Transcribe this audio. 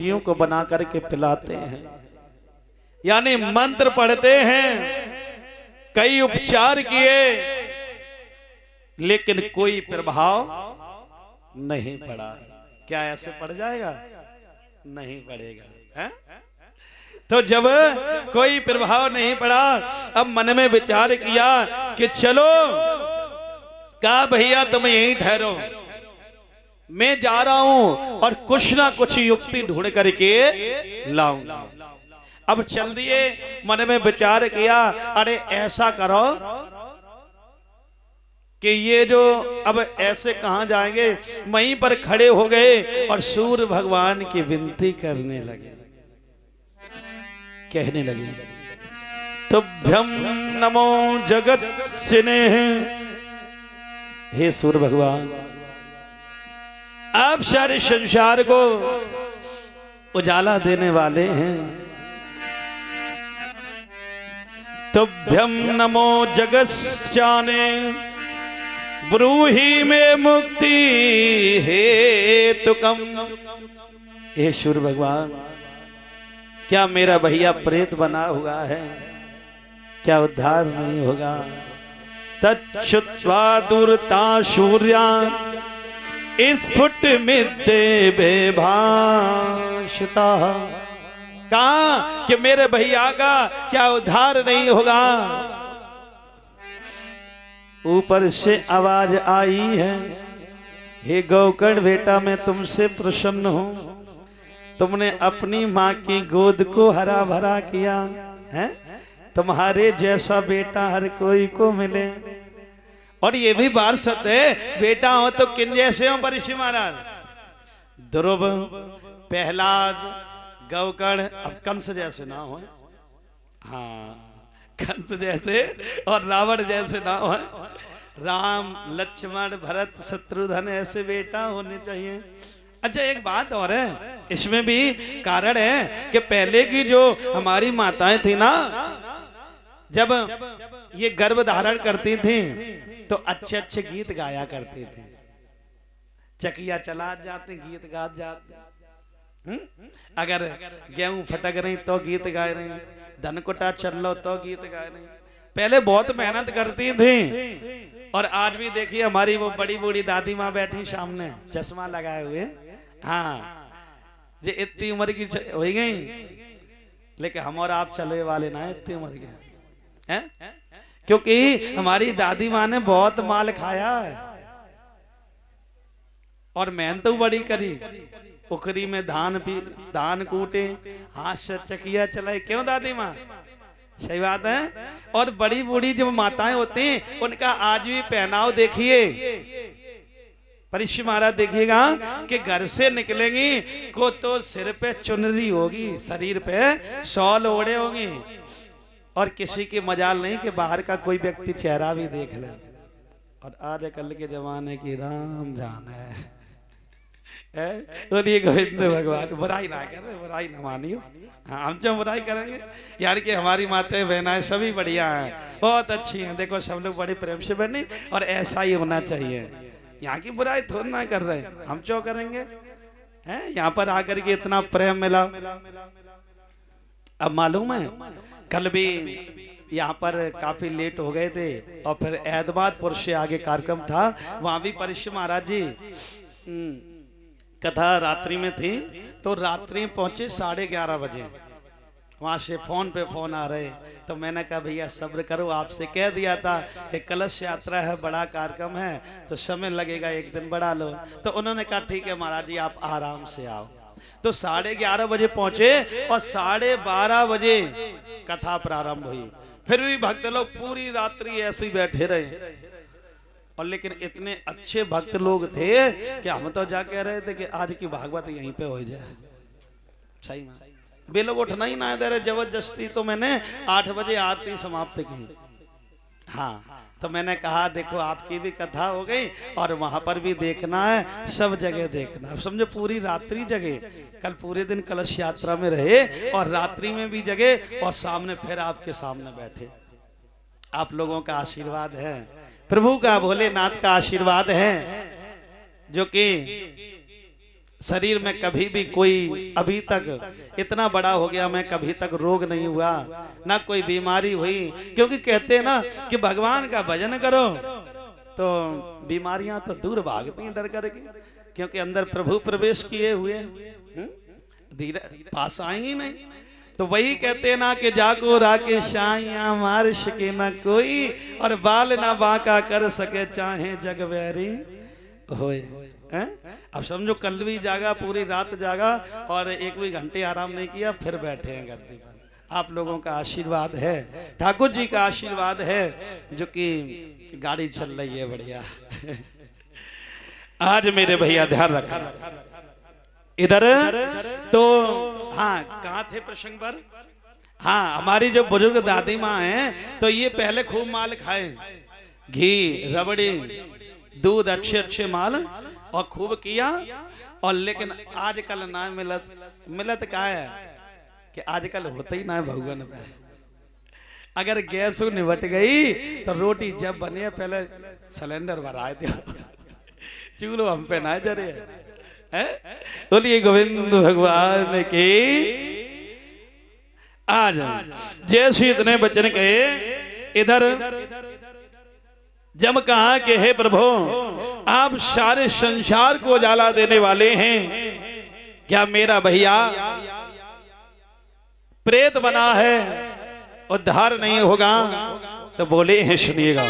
रोगियों को बना करके पिलाते हैं, यानी मंत्र पढ़ते हैं, कई उपचार किए लेकिन कोई प्रभाव नहीं पड़ा। क्या ऐसे पड़ जाएगा? नहीं पड़ेगा है? तो जब कोई प्रभाव नहीं पड़ा, अब मन में विचार किया कि चलो, कहा भैया तुम यहीं ठहरो, मैं जा रहा हूं और कुछ ना कुछ युक्ति ढूंढ करके लाऊंगा। अब चल दिए, मन में विचार किया, अरे ऐसा करो कि ये जो अब ऐसे कहां जाएंगे, वहीं पर खड़े हो गए और सूर्य भगवान की विनती करने लगे, कहने लगे, तुभ्यं नमो जगत स्नेह। हे सूर्य भगवान, आप सारे संसार को उजाला देने वाले हैं, तुभ्यं नमो जगत्स्याने ब्रूहि में मुक्ति हेतुकम। हे सूर्य भगवान, क्या मेरा भैया प्रेत बना हुआ है, क्या उद्धार नहीं होगा? तच्छ्रुत्वा दूरता सूर्या स्फुट मिद्दे बेभाषिता। कहा कि मेरे भैया का क्या उद्धार नहीं होगा? ऊपर से आवाज आई है, हे गौकर्ण बेटा, मैं तुमसे प्रसन्न हूं, तुमने अपनी माँ की गोद को हरा भरा किया है, तुम्हारे जैसा बेटा हर कोई को मिले। और ये भी बात सत्य है, बेटा हो तो किन जैसे हो परीक्षित महाराज? ध्रुव, प्रहलाद, गौकर्ण, अब कंस जैसे ना हो। हाँ, कंस जैसे और रावण जैसे ना हो। राम, लक्ष्मण, भरत, शत्रुघ्न ऐसे बेटा होने चाहिए। अच्छा, एक बात और है, इसमें भी कारण है कि पहले की जो हमारी माताएं थी ना, जब ये गर्भ धारण करती थी तो अच्छे अच्छे गीत गाया करती थी। चकिया चला जाते, गीत गा जाते, अगर गेहूं फटक रही तो गीत गा रही, धनकुटा चल लो तो गीत गा रही। पहले बहुत मेहनत करती थी। और आज भी देखिए, हमारी वो बड़ी बूढ़ी दादी माँ बैठी सामने, चश्मा लगाए हुए। हाँ, ये इतनी उम्र की हो गई, लेकिन हम और आप चले वाले ना इतनी उम्र के हैं, क्योंकि हमारी दादी माँ ने बहुत माल खाया है और मेहनत बड़ी करी। उखरी में धान कूटे, हाथ से चकिया चलाए, क्यों दादी माँ? सही बात है। और बड़ी बूढ़ी जो माताएं होती हैं, उनका आज भी पहनाव देखिए, परीक्षित महाराज देखिएगा कि घर से निकलेंगी को तो सिर पे चुनरी होगी, शरीर पे शॉल ओढ़े होंगी, और किसी की मजाल नहीं कि बाहर का कोई व्यक्ति चेहरा भी देख ले। और आज कल के जमाने की राम जान है, गोविंद भगवान, बुराई ना करे, बुराई ना मानियो। हाँ, हम जो बुराई करेंगे, यार कि हमारी माताएं बहनाएं सभी बढ़िया हैं, बहुत अच्छी हैं। देखो, सब लोग बड़े प्रेम से बने, और ऐसा ही होना चाहिए। यहाँ की बुराई थोड़ी ना कर रहे, हम क्यों करेंगे? हैं, यहाँ पर आकर के इतना प्रेम मिला। अब मालूम है, कल भी यहाँ पर काफी लेट हो गए थे, और फिर ऐदबादपुर से आगे कार्यक्रम था, वहां भी परीक्षित महाराज जी कथा रात्रि में थी, तो रात्रि पहुंचे 11:30 बजे। वहां से फोन पे फोन आ रहे, तो मैंने कहा भैया सब्र करो, आपसे कह दिया था कि कलश यात्रा है, बड़ा कार्यक्रम है, तो समय लगेगा, एक दिन बढ़ा लो। तो उन्होंने कहा ठीक है महाराज जी, आप आराम से आओ। तो 11:30 बजे पहुंचे और 12:30 बजे कथा प्रारंभ हुई। फिर भी भक्त लोग पूरी रात्रि ऐसे ही बैठे रहे, और लेकिन इतने अच्छे भक्त लोग थे कि हम तो जा कह रहे थे कि आज की भागवत यहीं पे हो जाए। सही में वे लोग उठना ही ना दे रहे जबरदस्ती, तो मैंने 8 बजे आरती समाप्त की। हाँ, तो मैंने कहा देखो, आपकी भी कथा हो गई और वहां पर भी देखना है, सब जगह देखना है। समझो पूरी रात्रि जगे, कल पूरे दिन कलश यात्रा में रहे और रात्रि में भी जगे, और सामने फिर आपके सामने बैठे। आप लोगों का आशीर्वाद है, प्रभु का, भोलेनाथ का आशीर्वाद है, जो कि शरीर में कभी भी कोई अभी तक इतना बड़ा हो गया मैं कभी तक रोग नहीं हुआ, ना कोई बीमारी हुई। क्योंकि कहते हैं ना कि भगवान का भजन करो तो बीमारियां तो दूर भागती हैं डर करके, क्योंकि अंदर प्रभु प्रवेश किए हुए धीरे पास आएंगे नहीं। तो वही कहते ना कि जाको राके शाइया मार सके ना कोई, और बाल ना बांका कर सके चाहे जग वैरी होए। अब समझो कल भी जागा, पूरी रात जागा और एक भी घंटे आराम नहीं किया, फिर बैठे हैं गद्दी पर। आप लोगों का आशीर्वाद है, ठाकुर जी का आशीर्वाद है, जो कि गाड़ी चल रही है बढ़िया। आज मेरे भैया ध्यान रखा इधर तो, हाँ कहाँ थे प्रसंग पर? हाँ, हमारी जो बुजुर्ग दादी माँ हैं तो ये पहले खूब माल खाए, घी रबड़ी दूध अच्छे अच्छे माल और खूब किया। और लेकिन आजकल ना मिलत का है कि आजकल होता ही ना है भगवान पे। अगर गैस निबट गई तो रोटी जब बने पहले सिलेंडर भरा दो, चूल्हो हम पे ना जरे है। बोलिए गोविंद भगवान की। आज जैसे इतने बच्चन कहे, इधर जब कहा कि हे प्रभु आप सारे संसार को उजाला देने वाले हैं, क्या मेरा भैया प्रेत बना है उद्धार नहीं होगा? तो बोले हैं सुनिएगा।